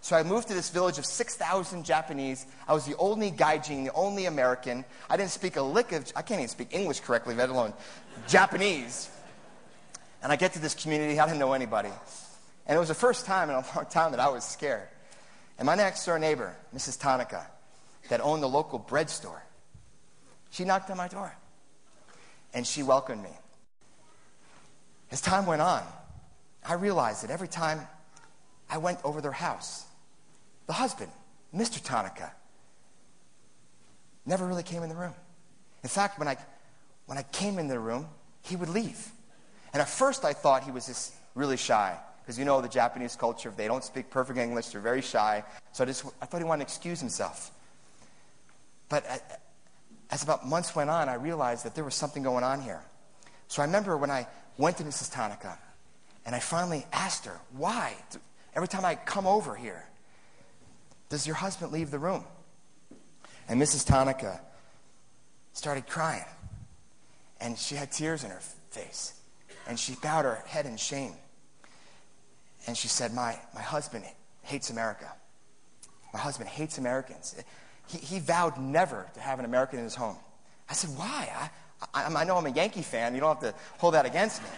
So I moved to this village of 6,000 Japanese. I was the only gaijin, the only American. I didn't speak a lick of, I can't even speak English correctly, let alone Japanese. And I get to this community, I didn't know anybody. And it was the first time in a long time that I was scared. And my next door neighbor, Mrs. Tanaka, that owned the local bread store, she knocked on my door. And she welcomed me. As time went on, I realized that every time I went over their house, the husband, Mr. Tanaka, never really came in the room. In fact, when I came in the room, he would leave. And at first I thought he was just really shy. Because you know the Japanese culture, if they don't speak perfect English, they're very shy. So I thought he wanted to excuse himself. But as about months went on, I realized that there was something going on here. So I remember when I went to Mrs. Tanaka, and I finally asked her, why? Every time I come over here, does your husband leave the room? And Mrs. Tanaka started crying. And she had tears in her face. And she bowed her head in shame. And she said, my husband hates America. My husband hates Americans. He vowed never to have an American in his home. I said, why? I know I'm a Yankee fan. You don't have to hold that against me.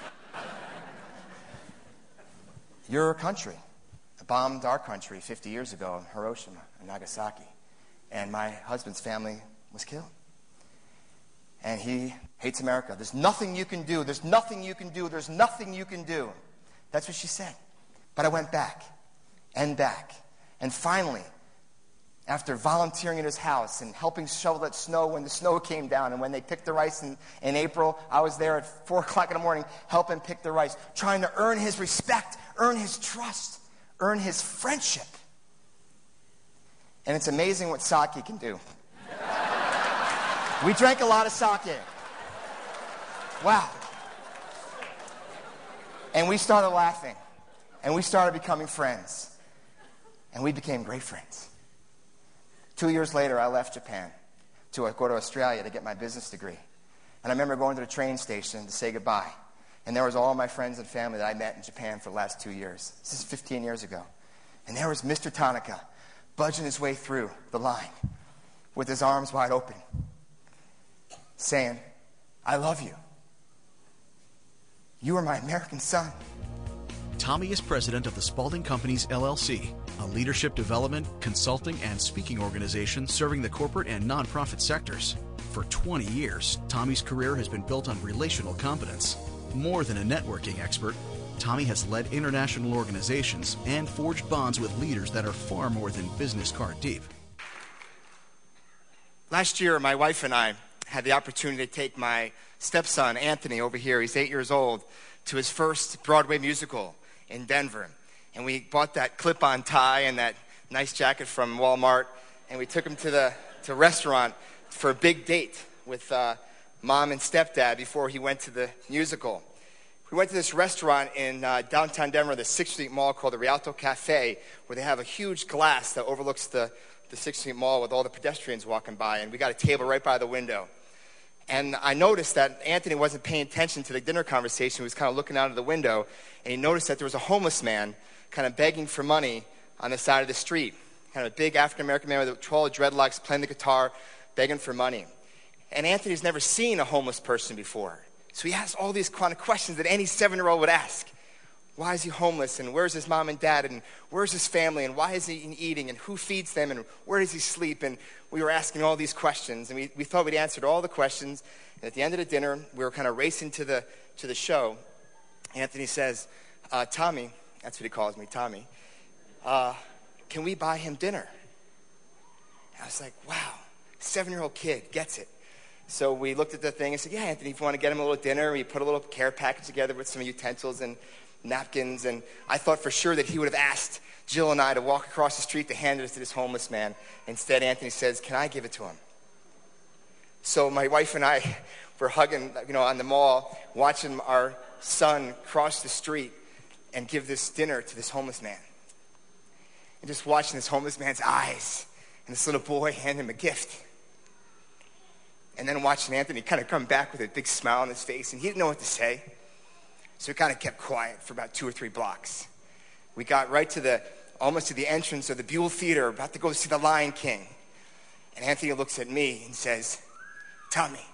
Your country bombed our country 50 years ago in Hiroshima and Nagasaki. And my husband's family was killed. And he hates America. There's nothing you can do. There's nothing you can do. There's nothing you can do. That's what she said. But I went back. And finally, after volunteering at his house and helping shovel that snow when the snow came down and when they picked the rice in April, I was there at 4 o'clock in the morning helping pick the rice, trying to earn his respect, earn his trust, earn his friendship. And it's amazing what sake can do. We drank a lot of sake. Wow. And we started laughing. And we started becoming friends. And we became great friends. 2 years later, I left Japan to go to Australia to get my business degree. And I remember going to the train station to say goodbye. And there was all my friends and family that I met in Japan for the last 2 years. This is 15 years ago. And there was Mr. Tanaka budging his way through the line with his arms wide open, saying, I love you. You are my American son. Tommy is president of the Spaulding Companies LLC, a leadership development, consulting, and speaking organization serving the corporate and nonprofit sectors. For 20 years, Tommy's career has been built on relational competence. More than a networking expert, Tommy has led international organizations and forged bonds with leaders that are far more than business card deep. Last year, my wife and I had the opportunity to take my stepson, Anthony, over here. He's 8 years old, to his first Broadway musical in Denver. And we bought that clip-on tie and that nice jacket from Walmart, and we took him to the restaurant for a big date with mom and stepdad before he went to the musical. We went to this restaurant in downtown Denver, the 6th Street Mall, called the Rialto Cafe, where they have a huge glass that overlooks the 6th Street Mall with all the pedestrians walking by, and we got a table right by the window. And I noticed that Anthony wasn't paying attention to the dinner conversation. He was kind of looking out of the window, and he noticed that there was a homeless man kind of begging for money on the side of the street. Kind of a big African-American man with tall dreadlocks, playing the guitar, begging for money. And Anthony's never seen a homeless person before. So he asked all these kind of questions that any 7-year-old would ask. Why is he homeless? And where's his mom and dad? And where's his family? And why is he eating? And who feeds them? And where does he sleep? And we were asking all these questions. And we thought we'd answered all the questions. And at the end of the dinner, we were kind of racing to the show. Anthony says, Tommy, that's what he calls me, Tommy, can we buy him dinner? And I was like, wow, 7-year-old kid gets it. So we looked at the thing and said, yeah, Anthony, if you want to get him a little dinner, we put a little care package together with some utensils and napkins. And I thought for sure that he would have asked Jill and I to walk across the street to hand it to this homeless man. Instead, Anthony says, can I give it to him? So my wife and I were hugging, on the mall, watching our son cross the street and give this dinner to this homeless man. And just watching this homeless man's eyes and this little boy hand him a gift. And then watching Anthony kind of come back with a big smile on his face, and he didn't know what to say. So he kind of kept quiet for about 2 or 3 blocks. We got right to the almost to the entrance of the Buell Theater, about to go see The Lion King. And Anthony looks at me and says, "Tommy,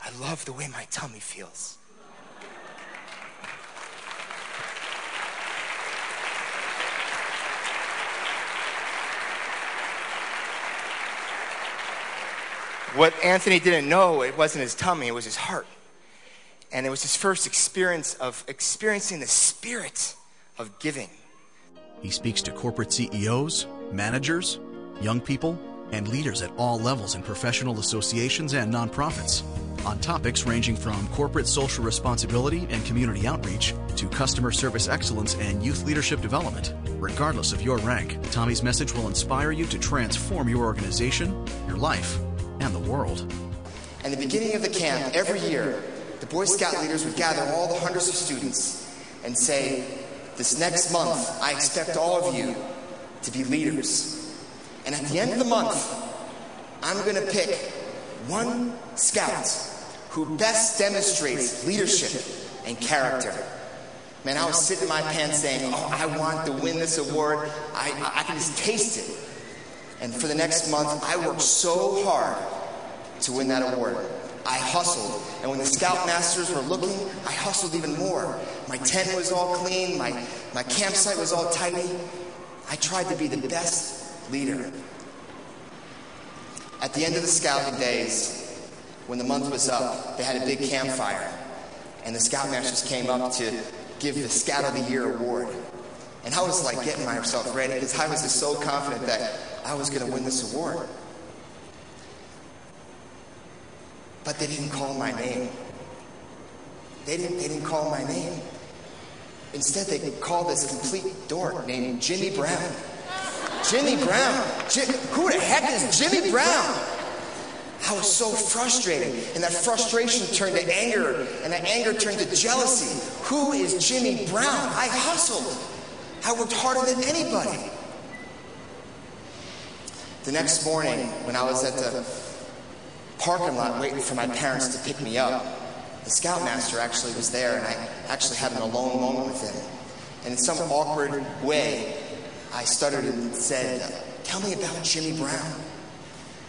I love the way my tummy feels." What Anthony didn't know, it wasn't his tummy, it was his heart. And it was his first experience of experiencing the spirit of giving. He speaks to corporate CEOs, managers, young people, and leaders at all levels in professional associations and nonprofits on topics ranging from corporate social responsibility and community outreach to customer service excellence and youth leadership development. Regardless of your rank, Tommy's message will inspire you to transform your organization, your life, and the world. At the beginning of the camp, every year, the Boy Scout leaders would gather all the hundreds of students and say, "This next month, I expect all of you to be leaders. And at the end of the month, I'm going to pick one scout who best demonstrates leadership and character." Man, I was sitting in my pants saying, "Oh, I want to win this award. I can just taste it." And for the next month, I worked so hard to win that award. I hustled. And when the scoutmasters were looking, I hustled even more. My tent was all clean. My campsite was all tidy. I tried to be the best leader. At the end of the scouting days, when the month was up, they had a big campfire. And the scoutmasters came up to give the Scout of the Year award. And I was like getting myself ready because I was just so confident that I was going to win this award. But they didn't call my name. They didn't call my name. Instead, they called this complete dork named Jimmy Brown. Jimmy Brown. Who the heck is Jimmy Brown? I was so frustrated, and that frustration turned to anger, and that anger turned to jealousy. Who is Jimmy Brown? I hustled. I worked harder than anybody. The next morning, when I was at the parking lot waiting for my parents to pick me up, the scoutmaster actually was there, and I actually had an alone moment with him. And in some awkward way, I stuttered and said, "Tell me about Jimmy Brown.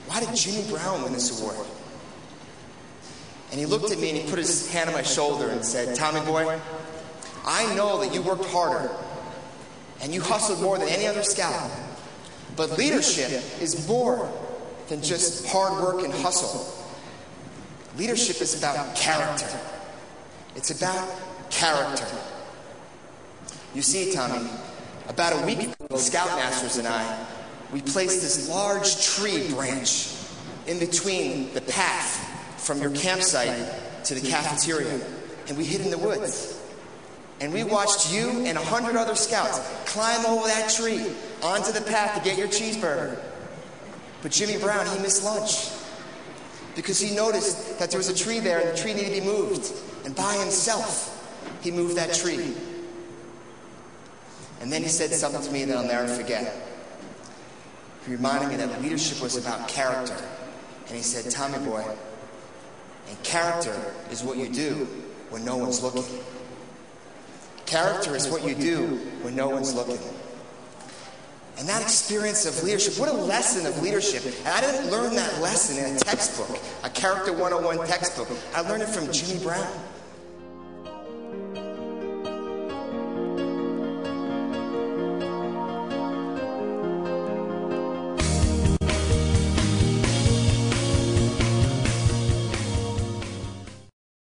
Why did Jimmy Brown win this award?" And he looked at me and he put his hand on my shoulder and said, "Tommy boy, I know that you worked harder and you hustled more than any other scout. But leadership is more than just hard work and hustle. Leadership is about character. It's about character." You see, Tommy, about a week ago, the scoutmasters and I, we placed this large tree branch in between the path from your campsite to the cafeteria, and we hid in the woods. And we watched you and 100 other scouts climb over that tree onto the path to get your cheeseburger. But Jimmy Brown, he missed lunch because he noticed that there was a tree there and the tree needed to be moved. And by himself, he moved that tree. And then he said something to me that I'll never forget. He reminded me that leadership was about character. And he said, "Tommy boy, and character is what you do when no one's looking. Character is what you do when no one's looking." And that experience of leadership, what a lesson of leadership. And I didn't learn that lesson in a textbook, a Character 101 textbook. I learned it from Jimmy Brown.